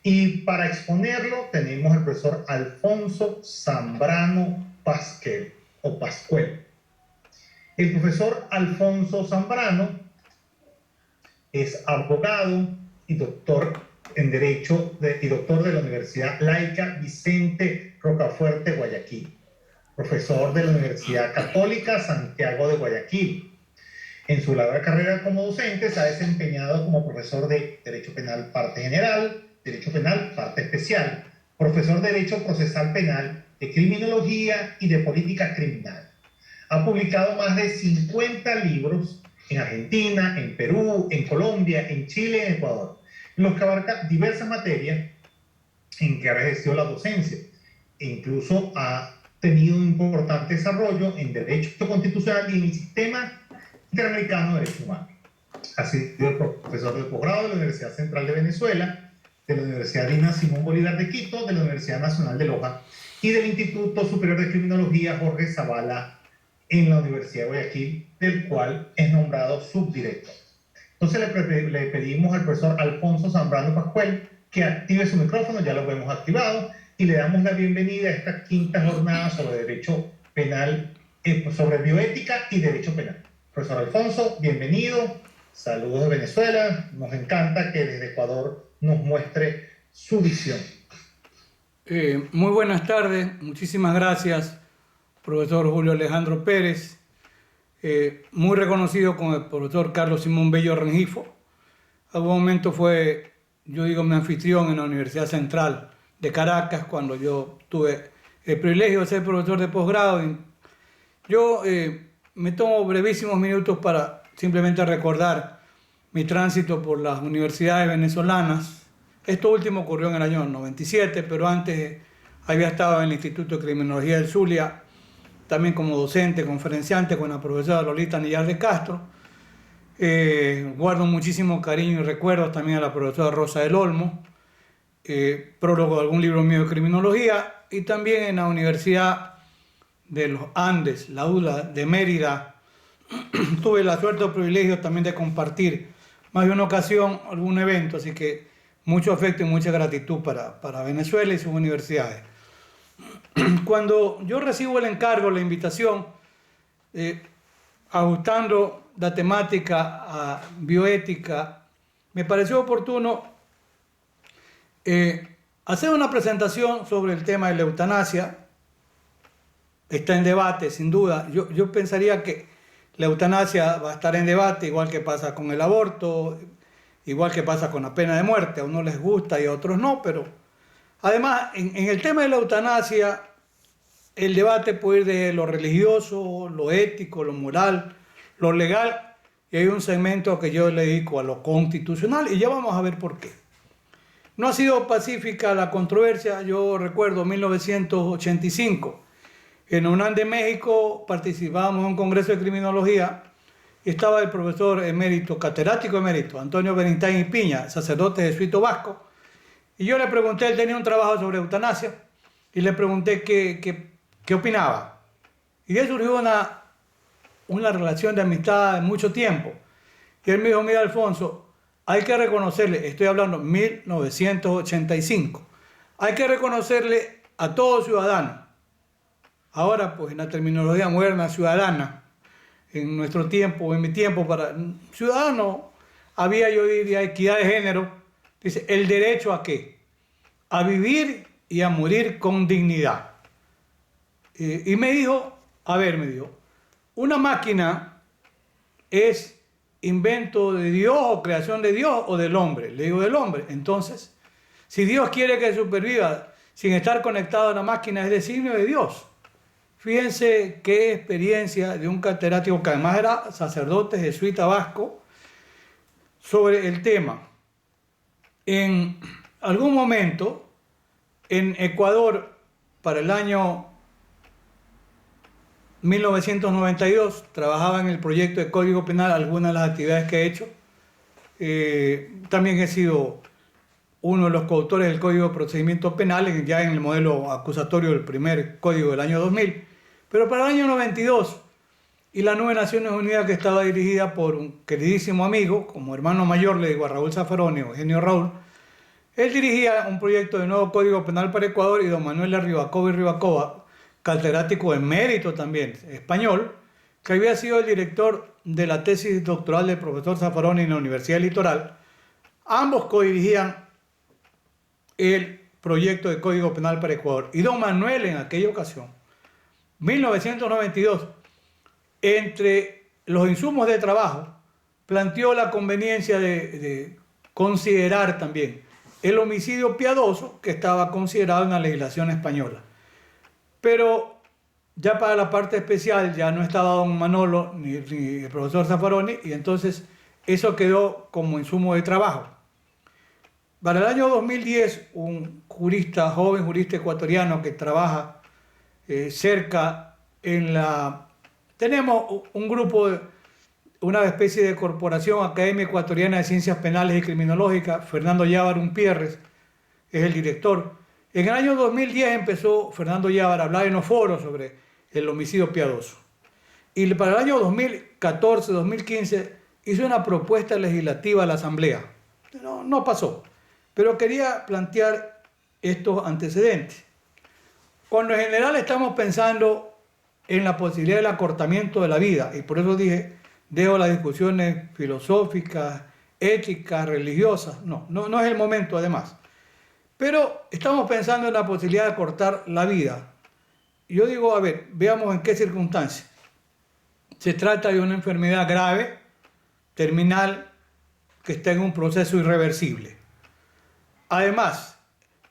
Y para exponerlo tenemos al profesor Alfonso Zambrano Pasquel, o Pascuel. El profesor Alfonso Zambrano es abogado y doctor en Derecho y doctor de la Universidad Laica Vicente Rocafuerte, Guayaquil, profesor de la Universidad Católica Santiago de Guayaquil. En su larga carrera como docente se ha desempeñado como profesor de Derecho Penal Parte General, Derecho Penal Parte Especial, profesor de Derecho Procesal Penal, de Criminología y de Política Criminal. Ha publicado más de 50 libros en Argentina, en Perú, en Colombia, en Chile y en Ecuador, en los que abarca diversas materias en que ha ejercido la docencia e incluso ha tenido un importante desarrollo en Derecho Constitucional y en el Sistema Interamericano de Derechos Humanos. Ha sido profesor de posgrado de la Universidad Central de Venezuela, de la Universidad Dina Simón Bolívar de Quito, de la Universidad Nacional de Loja y del Instituto Superior de Criminología Jorge Zavala en la Universidad de Guayaquil, del cual es nombrado subdirector. Entonces le pedimos al profesor Alfonso Zambrano Pascuel que active su micrófono, ya lo hemos activado, y le damos la bienvenida a esta quinta jornada sobre derecho penal, sobre bioética y derecho penal. Profesor Alfonso, bienvenido, saludos de Venezuela, nos encanta que desde Ecuador nos muestre su visión. Muy buenas tardes, muchísimas gracias, profesor Julio Alejandro Pérez, muy reconocido como el profesor Carlos Simón Bello Rengifo. Algún momento fue, yo digo, mi anfitrión en la Universidad Central de Caracas, cuando yo tuve el privilegio de ser profesor de posgrado. Yo me tomo brevísimos minutos para simplemente recordar mi tránsito por las universidades venezolanas. Esto último ocurrió en el año 97, pero antes había estado en el Instituto de Criminología del Zulia, también como docente, conferenciante con la profesora Lolita Nillar de Castro. Guardo muchísimo cariño y recuerdos también a la profesora Rosa del Olmo, prólogo de algún libro mío de criminología, y también en la Universidad de los Andes, la ULA de Mérida. Tuve la suerte o privilegio también de compartir más de una ocasión algún evento, así que mucho afecto y mucha gratitud para Venezuela y sus universidades. Cuando yo recibo el encargo, la invitación, ajustando la temática a bioética, me pareció oportuno hacer una presentación sobre el tema de la eutanasia. Está en debate, sin duda. Yo pensaría que la eutanasia va a estar en debate, igual que pasa con el aborto, igual que pasa con la pena de muerte. A unos les gusta y a otros no, pero además, en el tema de la eutanasia, el debate puede ir de lo religioso, lo ético, lo moral, lo legal, y hay un segmento que yo le dedico a lo constitucional, y ya vamos a ver por qué. No ha sido pacífica la controversia. Yo recuerdo 1985, en UNAM de México participábamos en un congreso de criminología y estaba el profesor emérito, catedrático emérito, Antonio Benintán y Piña, sacerdote jesuita vasco, y yo le pregunté, él tenía un trabajo sobre eutanasia, y le pregunté qué opinaba. Y de ahí surgió una relación de amistad de mucho tiempo. Y él me dijo, mira Alfonso, hay que reconocerle, estoy hablando 1985, hay que reconocerle a todo ciudadano. Ahora, pues en la terminología moderna, ciudadana, en nuestro tiempo, en mi tiempo, para ciudadano, había, yo diría, equidad de género. Dice, el derecho ¿a qué? A vivir y a morir con dignidad. Y me dijo, me dijo, una máquina es invento de Dios o creación de Dios o del hombre. Le digo, del hombre. Entonces, si Dios quiere que superviva sin estar conectado a la máquina, es designio de Dios. Fíjense qué experiencia de un catedrático que además era sacerdote jesuita vasco sobre el tema. En algún momento, en Ecuador, para el año 1992, trabajaba en el proyecto de Código Penal, algunas de las actividades que he hecho. También he sido uno de los coautores del Código de Procedimientos Penales, ya en el modelo acusatorio del primer código del año 2000. Pero para el año 92, y la nueva Naciones Unidas, que estaba dirigida por un queridísimo amigo, como hermano mayor le digo a Raúl Zaffaroni, Eugenio Raúl, Él dirigía un proyecto de nuevo Código Penal para Ecuador y don Manuel Ribacova y Ribacova, catedrático en mérito también español, que había sido el director de la tesis doctoral del profesor Zaffaroni en la Universidad del Litoral. Ambos codirigían el proyecto de Código Penal para Ecuador. Y don Manuel en aquella ocasión, 1992, entre los insumos de trabajo, planteó la conveniencia de considerar también el homicidio piadoso, que estaba considerado en la legislación española. Pero ya para la parte especial ya no estaba don Manolo ni el profesor Zaffaroni, y entonces eso quedó como insumo de trabajo. Para el año 2010, un jurista, joven jurista ecuatoriano que trabaja cerca en la... Tenemos un grupo, una especie de corporación Academia Ecuatoriana de Ciencias Penales y Criminológicas. Fernando Llávar Umpierres es el director. En el año 2010 empezó Fernando Llávar a hablar en los foros sobre el homicidio piadoso. Y para el año 2014-2015 hizo una propuesta legislativa a la Asamblea. No pasó. Pero quería plantear estos antecedentes. Cuando en general estamos pensando en la posibilidad del acortamiento de la vida, y por eso dije, dejo las discusiones filosóficas, éticas, religiosas, no es el momento además. Pero estamos pensando en la posibilidad de acortar la vida. Yo digo, a ver, veamos en qué circunstancias. Se trata de una enfermedad grave, terminal, que está en un proceso irreversible. Además,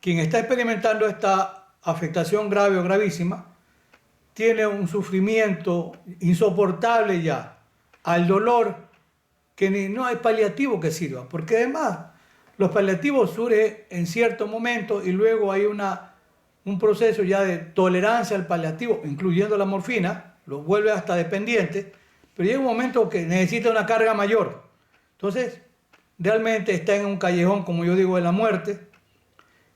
quien está experimentando esta afectación grave o gravísima tiene un sufrimiento insoportable ya, al dolor, que no hay paliativo que sirva, porque además los paliativos surgen en cierto momento y luego hay un proceso ya de tolerancia al paliativo, incluyendo la morfina, los vuelve hasta dependientes, pero llega un momento que necesita una carga mayor. Entonces, realmente está en un callejón, como yo digo, de la muerte.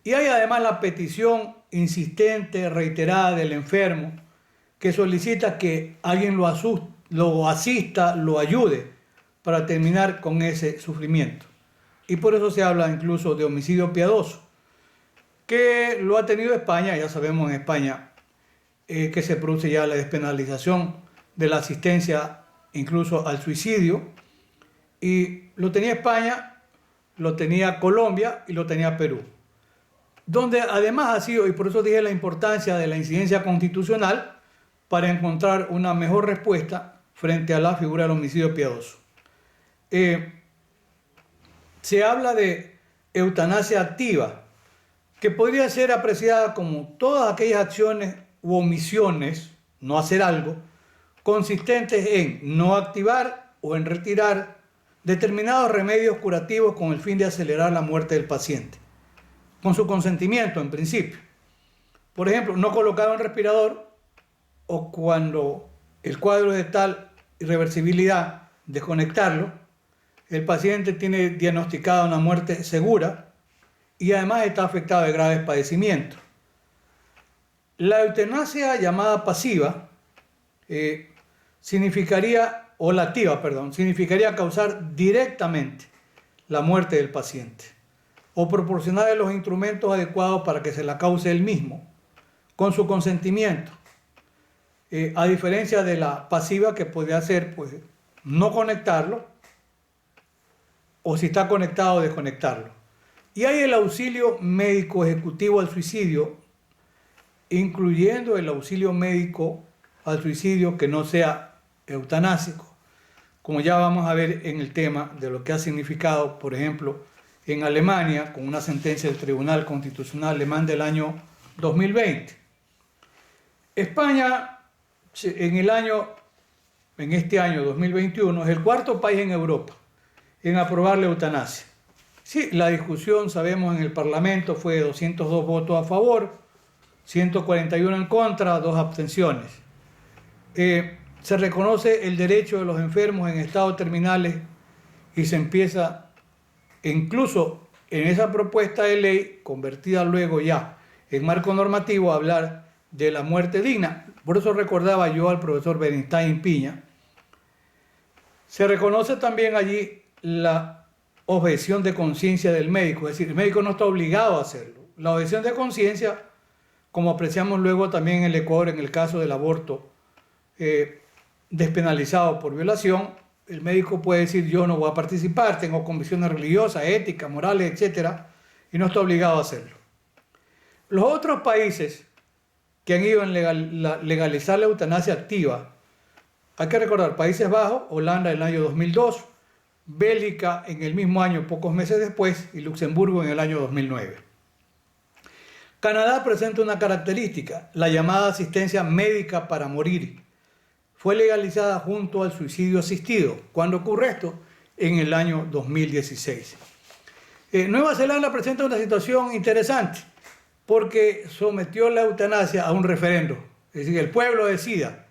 Y hay además la petición insistente, reiterada del enfermo, que solicita que alguien lo asista, lo ayude para terminar con ese sufrimiento. Y por eso se habla incluso de homicidio piadoso, que lo ha tenido España. Ya sabemos en España que se produce ya la despenalización de la asistencia incluso al suicidio. Y lo tenía España, lo tenía Colombia y lo tenía Perú. Donde además ha sido, y por eso dije la importancia de la incidencia constitucional, para encontrar una mejor respuesta frente a la figura del homicidio piadoso. Se habla de eutanasia activa, que podría ser apreciada como todas aquellas acciones u omisiones, no hacer algo, consistentes en no activar o en retirar determinados remedios curativos con el fin de acelerar la muerte del paciente, con su consentimiento en principio. Por ejemplo, no colocar un respirador, o cuando el cuadro es de tal irreversibilidad, desconectarlo. El paciente tiene diagnosticada una muerte segura y además está afectado de graves padecimientos. La eutanasia llamada pasiva significaría causar directamente la muerte del paciente o proporcionarle los instrumentos adecuados para que se la cause él mismo, con su consentimiento. A diferencia de la pasiva, que podría hacer, pues, no conectarlo, o si está conectado, desconectarlo. Y hay el auxilio médico ejecutivo al suicidio, incluyendo el auxilio médico al suicidio que no sea eutanásico, como ya vamos a ver en el tema de lo que ha significado, por ejemplo, en Alemania, con una sentencia del Tribunal Constitucional Alemán del año 2020. España, en este año 2021, es el cuarto país en Europa en aprobar la eutanasia. Sí, la discusión, sabemos, en el Parlamento fue de 202 votos a favor, 141 en contra, 2 abstenciones. Se reconoce el derecho de los enfermos en estados terminales y se empieza, incluso en esa propuesta de ley, convertida luego ya en marco normativo, a hablar de la muerte digna. Por eso recordaba yo al profesor Bernstein Piña. Se reconoce también allí la objeción de conciencia del médico, es decir, el médico no está obligado a hacerlo. La objeción de conciencia, como apreciamos luego también en el Ecuador en el caso del aborto despenalizado por violación, el médico puede decir yo no voy a participar, tengo convicciones religiosas, éticas, morales, etcétera, y no está obligado a hacerlo. Los otros países que han ido a legalizar la eutanasia activa, hay que recordar, Países Bajos, Holanda en el año 2002, Bélgica en el mismo año, pocos meses después, y Luxemburgo en el año 2009. Canadá presenta una característica, la llamada asistencia médica para morir. Fue legalizada junto al suicidio asistido. ¿Cuándo ocurre esto? En el año 2016. Nueva Zelanda presenta una situación interesante porque sometió la eutanasia a un referendo. Es decir, el pueblo decida.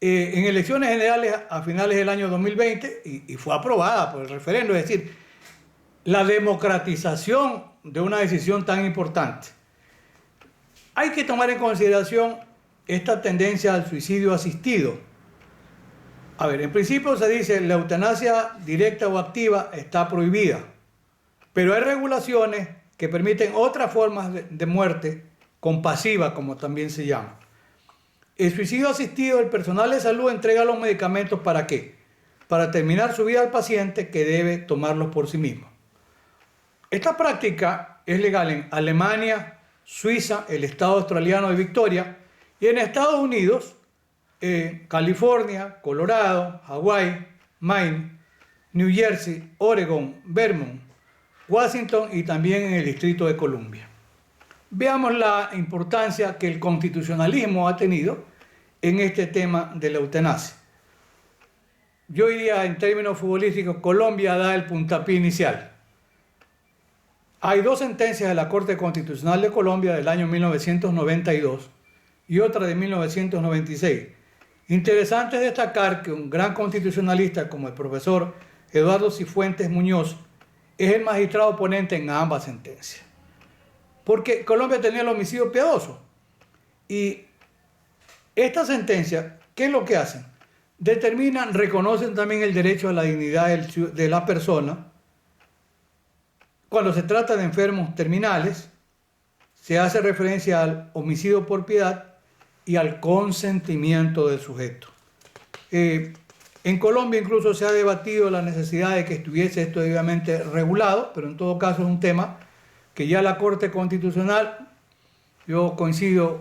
En elecciones generales a finales del año 2020 y fue aprobada por el referendo. Es decir, la democratización de una decisión tan importante. Hay que tomar en consideración esta tendencia al suicidio asistido. A ver, en principio se dice la eutanasia directa o activa está prohibida, pero hay regulaciones que permiten otras formas de muerte compasiva, como también se llama. El suicidio asistido, el personal de salud entrega los medicamentos ¿para qué? Para terminar su vida al paciente que debe tomarlos por sí mismo. Esta práctica es legal en Alemania, Suiza, el estado australiano de Victoria y en Estados Unidos, California, Colorado, Hawái, Maine, New Jersey, Oregon, Vermont, Washington y también en el Distrito de Columbia. Veamos la importancia que el constitucionalismo ha tenido en este tema de la eutanasia. Yo diría en términos futbolísticos, Colombia da el puntapié inicial. Hay dos sentencias de la Corte Constitucional de Colombia del año 1992 y otra de 1996. Interesante destacar que un gran constitucionalista como el profesor Eduardo Cifuentes Muñoz es el magistrado ponente en ambas sentencias. Porque Colombia tenía el homicidio piadoso. Y esta sentencia, ¿qué es lo que hacen? Determinan, reconocen también el derecho a la dignidad de la persona. Cuando se trata de enfermos terminales, se hace referencia al homicidio por piedad y al consentimiento del sujeto. En Colombia incluso se ha debatido la necesidad de que estuviese esto debidamente regulado, pero en todo caso es un tema que ya la Corte Constitucional, yo coincido,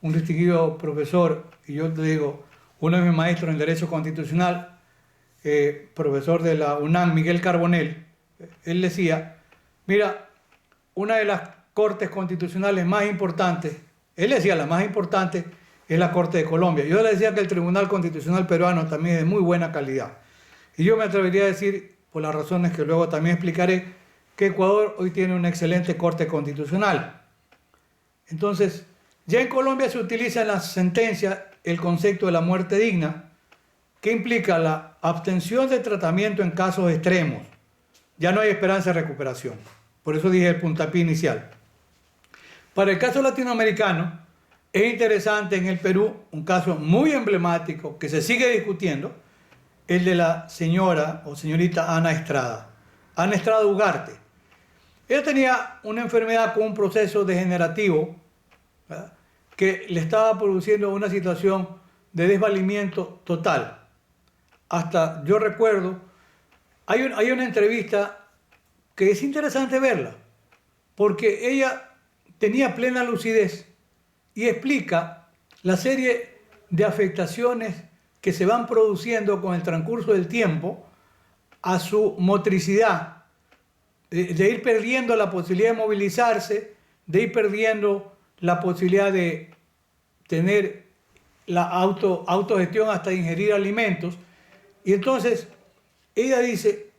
un distinguido profesor, y yo te digo, uno de mis maestros en Derecho Constitucional, profesor de la UNAM, Miguel Carbonell, él decía, mira, una de las cortes constitucionales más importantes, él decía la más importante, es la Corte de Colombia. Yo le decía que el Tribunal Constitucional peruano también es de muy buena calidad. Y yo me atrevería a decir, por las razones que luego también explicaré, que Ecuador hoy tiene una excelente Corte Constitucional. Entonces, ya en Colombia se utiliza en las sentencias el concepto de la muerte digna, que implica la abstención de tratamiento en casos extremos. Ya no hay esperanza de recuperación. Por eso dije el puntapié inicial. Para el caso latinoamericano, es interesante en el Perú, un caso muy emblemático que se sigue discutiendo, el de la señora o señorita Ana Estrada Ugarte. Ella tenía una enfermedad con un proceso degenerativo, ¿verdad?, que le estaba produciendo una situación de desvalimiento total. Hasta yo recuerdo, hay una entrevista que es interesante verla, porque ella tenía plena lucidez y explica la serie de afectaciones que se van produciendo con el transcurso del tiempo a su motricidad, de ir perdiendo la posibilidad de movilizarse, de ir perdiendo la posibilidad de tener la autogestión hasta ingerir alimentos. Y entonces ella dice,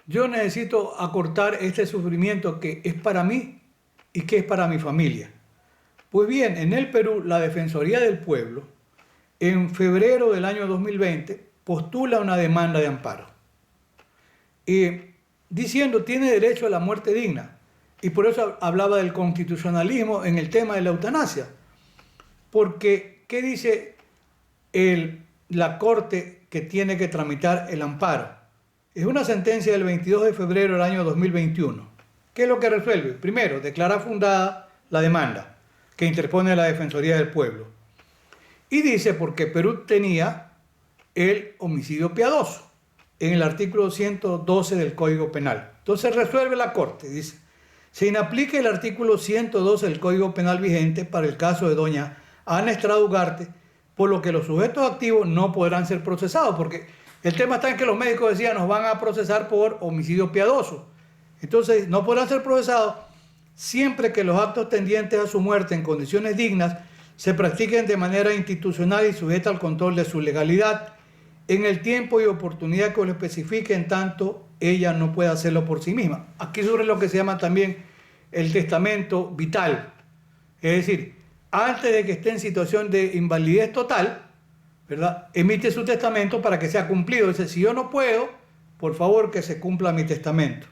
yo necesito acortar este sufrimiento que es para mí y que es para mi familia. Pues bien, en el Perú, la Defensoría del Pueblo, en febrero del año 2020, postula una demanda de amparo. Diciendo, tiene derecho a la muerte digna. Y por eso hablaba del constitucionalismo en el tema de la eutanasia. Porque, ¿qué dice la Corte que tiene que tramitar el amparo? Es una sentencia del 22 de febrero del año 2021. ¿Qué es lo que resuelve? Primero, declara fundada la demanda que interpone la Defensoría del Pueblo. Y dice porque Perú tenía el homicidio piadoso en el artículo 112 del Código Penal. Entonces resuelve la Corte, dice, se inaplica el artículo 112 del Código Penal vigente para el caso de doña Ana Estrada Ugarte, por lo que los sujetos activos no podrán ser procesados, porque el tema está en que los médicos decían nos van a procesar por homicidio piadoso. Entonces no podrán ser procesados siempre que los actos tendientes a su muerte en condiciones dignas se practiquen de manera institucional y sujeta al control de su legalidad en el tiempo y oportunidad que lo especifique, en tanto ella no puede hacerlo por sí misma. Aquí surge lo que se llama también el testamento vital. Es decir, antes de que esté en situación de invalidez total, ¿verdad?, emite su testamento para que sea cumplido. Dice, si yo no puedo, por favor que se cumpla mi testamento.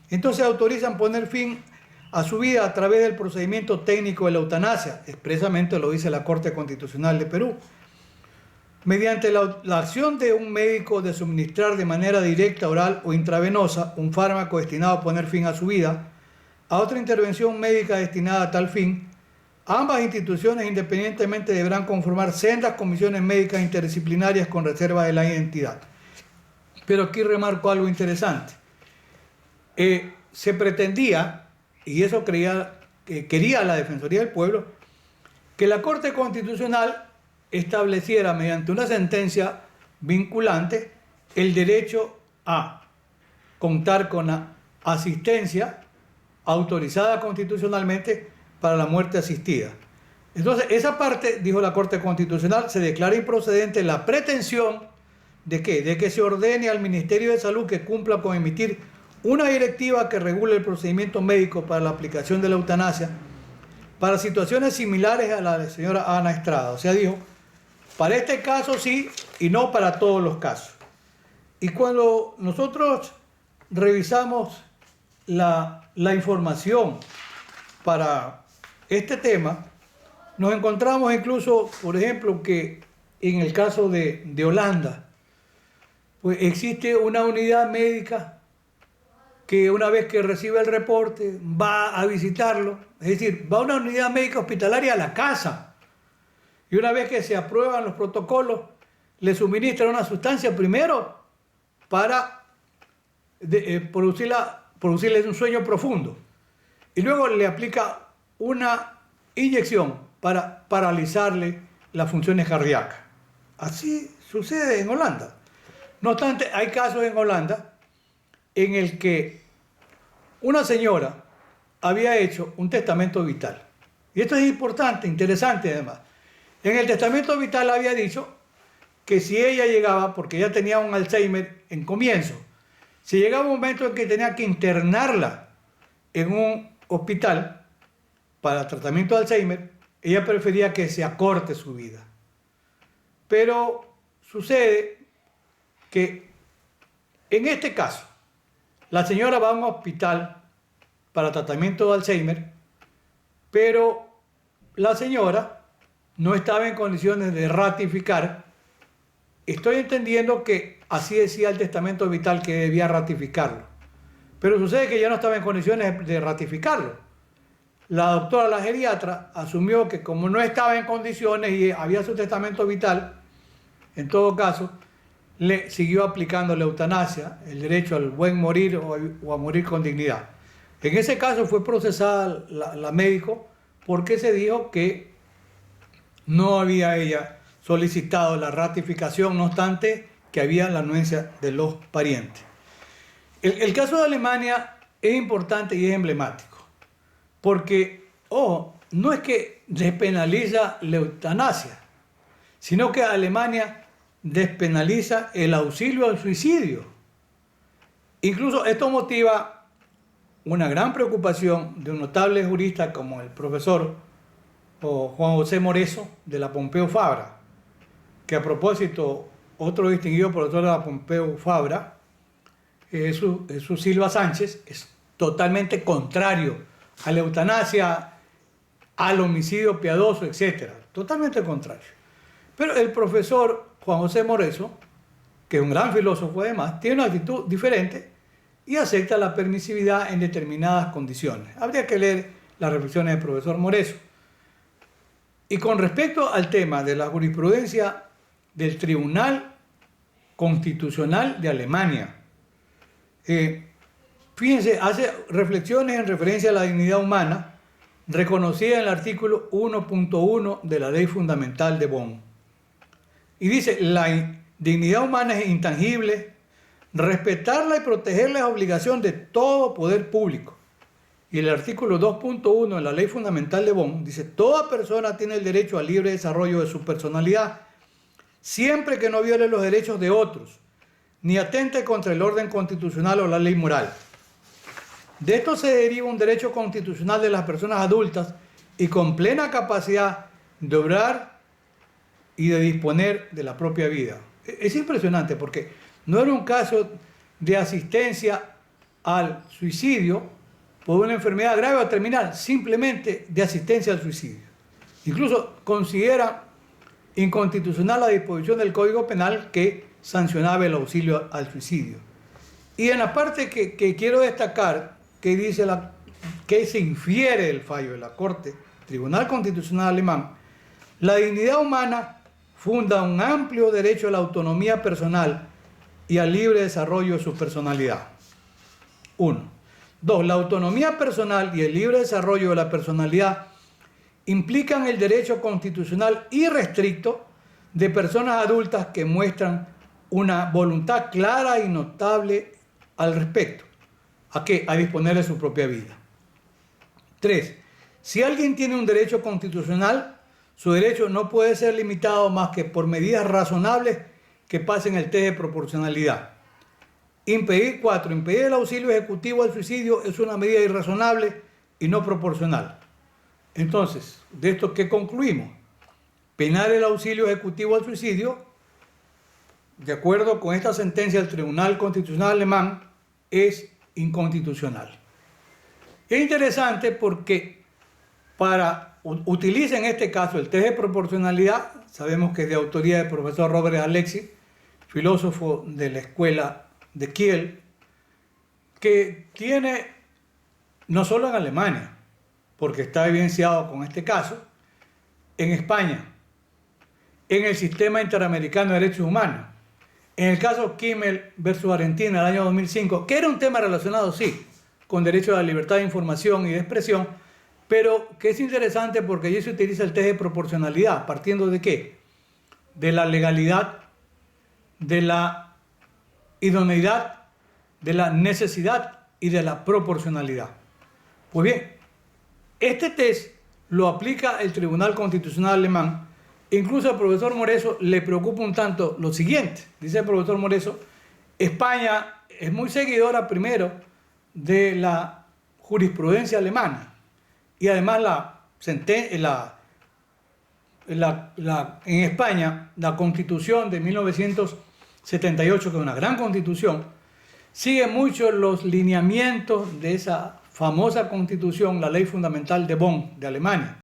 Entonces autorizan poner fin a su vida a través del procedimiento técnico de la eutanasia. Expresamente lo dice la Corte Constitucional de Perú. Mediante la acción de un médico de suministrar de manera directa, oral o intravenosa un fármaco destinado a poner fin a su vida, a otra intervención médica destinada a tal fin, ambas instituciones independientemente deberán conformar sendas comisiones médicas interdisciplinarias con reserva de la identidad. Pero aquí remarco algo interesante. Se pretendía, y eso quería la Defensoría del Pueblo, que la Corte Constitucional estableciera mediante una sentencia vinculante el derecho a contar con la asistencia autorizada constitucionalmente para la muerte asistida. Entonces, esa parte, dijo la Corte Constitucional, se declara improcedente la pretensión de ¿qué? De que se ordene al Ministerio de Salud que cumpla con emitir una directiva que regule el procedimiento médico para la aplicación de la eutanasia para situaciones similares a la de la señora Ana Estrada. O sea, dijo, para este caso sí y no para todos los casos. Y cuando nosotros revisamos la información para este tema, nos encontramos incluso, por ejemplo, que en el caso de Holanda, pues existe una unidad médica que una vez que recibe el reporte va a visitarlo, es decir, va a una unidad médica hospitalaria a la casa. Y una vez que se aprueban los protocolos, le suministran una sustancia primero para producirle un sueño profundo. Y luego le aplica una inyección para paralizarle las funciones cardíacas. Así sucede en Holanda. No obstante, hay casos en Holanda en el que una señora había hecho un testamento vital. Y esto es importante, interesante además. En el testamento vital había dicho que si ella llegaba, porque ella tenía un Alzheimer en comienzo, si llegaba un momento en que tenía que internarla en un hospital para tratamiento de Alzheimer, ella prefería que se acorte su vida. Pero sucede que en este caso, la señora va a un hospital para tratamiento de Alzheimer, pero la señora no estaba en condiciones de ratificar. Estoy entendiendo que así decía el testamento vital que debía ratificarlo. Pero sucede que ya no estaba en condiciones de ratificarlo. La doctora, la geriatra, asumió que como no estaba en condiciones y había su testamento vital, en todo caso, le siguió aplicando la eutanasia, el derecho al buen morir o a morir con dignidad. En ese caso fue procesada la médico porque se dijo que no había ella solicitado la ratificación, no obstante que había la anuencia de los parientes. El caso de Alemania es importante y es emblemático, porque, no es que despenaliza la eutanasia, sino que Alemania despenaliza el auxilio al suicidio. Incluso esto motiva una gran preocupación de un notable jurista como el profesor Juan José Moreso de la Pompeu Fabra, que a propósito, otro distinguido profesor de la Pompeu Fabra, Jesús Silva Sánchez, es totalmente contrario a la eutanasia, al homicidio piadoso, etc. Totalmente contrario. Pero el profesor Juan José Moreso que es un gran filósofo además, tiene una actitud diferente y acepta la permisividad en determinadas condiciones. Habría que leer las reflexiones del profesor Moreso. Y con respecto al tema de la jurisprudencia del Tribunal Constitucional de Alemania, fíjense, hace reflexiones en referencia a la dignidad humana reconocida en el artículo 1.1 de la Ley Fundamental de Bonn. Y dice, la dignidad humana es intangible, respetarla y protegerla es obligación de todo poder público. Y el artículo 2.1 de la Ley Fundamental de Bonn dice, toda persona tiene el derecho al libre desarrollo de su personalidad, siempre que no viole los derechos de otros, ni atente contra el orden constitucional o la ley moral. De esto se deriva un derecho constitucional de las personas adultas y con plena capacidad de obrar y de disponer de la propia vida. Es impresionante porque no era un caso de asistencia al suicidio por una enfermedad grave o terminal, simplemente de asistencia al suicidio. Incluso considera inconstitucional la disposición del Código Penal que sancionaba el auxilio al suicidio. Y en la parte que quiero destacar, que dice que se infiere del fallo de la Corte, Tribunal Constitucional Alemán, la dignidad humana funda un amplio derecho a la autonomía personal y al libre desarrollo de su personalidad. 1. 2. La autonomía personal y el libre desarrollo de la personalidad implican el derecho constitucional irrestricto de personas adultas que muestran una voluntad clara y notable al respecto. ¿A qué? A disponer de su propia vida. 3. Si alguien tiene un derecho constitucional, su derecho no puede ser limitado más que por medidas razonables que pasen el test de proporcionalidad. 4. Impedir el auxilio ejecutivo al suicidio es una medida irrazonable y no proporcional. Entonces, ¿de esto qué concluimos? Penar el auxilio ejecutivo al suicidio, de acuerdo con esta sentencia del Tribunal Constitucional Alemán, es inconstitucional. Es interesante porque utiliza en este caso el test de proporcionalidad, sabemos que es de autoría del profesor Robert Alexis, filósofo de la escuela de Kiel, que tiene no solo en Alemania, porque está evidenciado con este caso, en España, en el Sistema Interamericano de Derechos Humanos, en el caso Kimmel versus Argentina del año 2005, que era un tema relacionado, sí, con derecho a la libertad de información y de expresión, pero que es interesante porque allí se utiliza el test de proporcionalidad, partiendo de ¿qué? De la legalidad, de la idoneidad, de la necesidad y de la proporcionalidad. Pues bien, este test lo aplica el Tribunal Constitucional Alemán. Incluso al profesor Moreso le preocupa un tanto lo siguiente. Dice el profesor Moreso, España es muy seguidora primero de la jurisprudencia alemana y además en España la Constitución de 1978, que es una gran constitución, sigue mucho los lineamientos de esa famosa constitución, la Ley Fundamental de Bonn, de Alemania.